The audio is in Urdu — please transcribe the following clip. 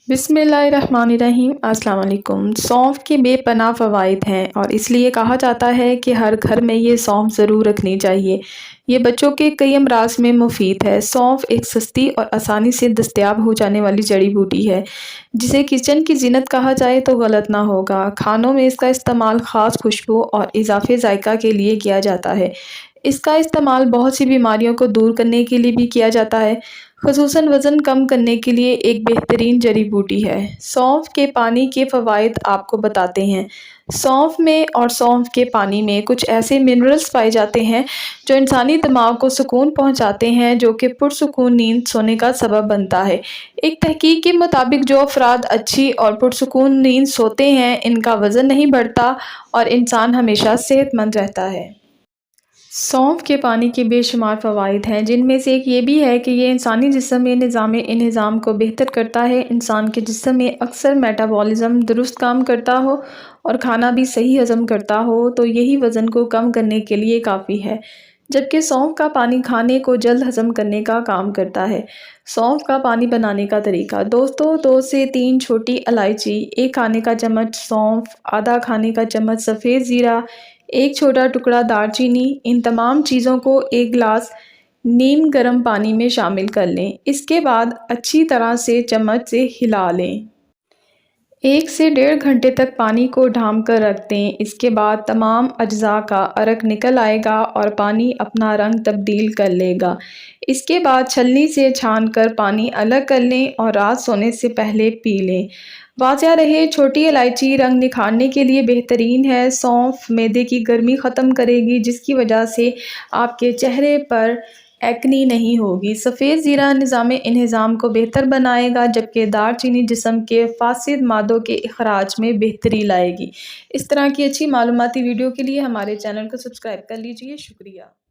بسم اللہ الرحمن الرحیم۔ السلام علیکم۔ سونف کے بے پناہ فوائد ہیں اور اس لیے کہا جاتا ہے کہ ہر گھر میں یہ سونف ضرور رکھنی چاہیے۔ یہ بچوں کے کئی امراض میں مفید ہے۔ سونف ایک سستی اور آسانی سے دستیاب ہو جانے والی جڑی بوٹی ہے جسے کچن کی زینت کہا جائے تو غلط نہ ہوگا۔ کھانوں میں اس کا استعمال خاص خوشبو اور اضافی ذائقہ کے لیے کیا جاتا ہے۔ اس کا استعمال بہت سی بیماریوں کو دور کرنے کے لیے بھی کیا جاتا ہے، خصوصاً وزن کم کرنے کے لیے ایک بہترین جڑی بوٹی ہے۔ سونف کے پانی کے فوائد آپ کو بتاتے ہیں۔ سونف میں اور سونف کے پانی میں کچھ ایسے منرلز پائے جاتے ہیں جو انسانی دماغ کو سکون پہنچاتے ہیں، جو کہ پرسکون نیند سونے کا سبب بنتا ہے۔ ایک تحقیق کے مطابق جو افراد اچھی اور پرسکون نیند سوتے ہیں ان کا وزن نہیں بڑھتا اور انسان ہمیشہ صحت مند رہتا ہے۔ سونف کے پانی کے بے شمار فوائد ہیں، جن میں سے ایک یہ بھی ہے کہ یہ انسانی جسم میں نظام انہضام کو بہتر کرتا ہے۔ انسان کے جسم میں اکثر میٹابولزم درست کام کرتا ہو اور کھانا بھی صحیح ہضم کرتا ہو تو یہی وزن کو کم کرنے کے لیے کافی ہے، جبکہ سونف کا پانی کھانے کو جلد ہضم کرنے کا کام کرتا ہے۔ سونف کا پانی بنانے کا طریقہ۔ دوستو، 2 سے 3 چھوٹی الائچی، 1 کھانے کا چمچ سونف، آدھا کھانے کا چمچ سفید زیرہ، 1 چھوٹا ٹکڑا دار چینی، ان تمام چیزوں کو 1 گلاس نیم گرم پانی میں شامل کر لیں۔ اس کے بعد اچھی طرح سے چمچ سے ہلا لیں۔ 1 سے 1.5 گھنٹے تک پانی کو ڈھانپ کر رکھ دیں۔ اس کے بعد تمام اجزاء کا عرق نکل آئے گا اور پانی اپنا رنگ تبدیل کر لے گا۔ اس کے بعد چھلنی سے چھان کر پانی الگ کر لیں اور رات سونے سے پہلے پی لیں۔ واضح رہے، چھوٹی الائچی رنگ نکھارنے کے لیے بہترین ہے۔ سونف معدے کی گرمی ختم کرے گی جس کی وجہ سے آپ کے چہرے پر ایکنی نہیں ہوگی۔ سفید زیرہ نظام انہضام کو بہتر بنائے گا، جبکہ دار چینی جسم کے فاسد مادوں کے اخراج میں بہتری لائے گی۔ اس طرح کی اچھی معلوماتی ویڈیو کے لیے ہمارے چینل کو سبسکرائب کر لیجیے۔ شکریہ۔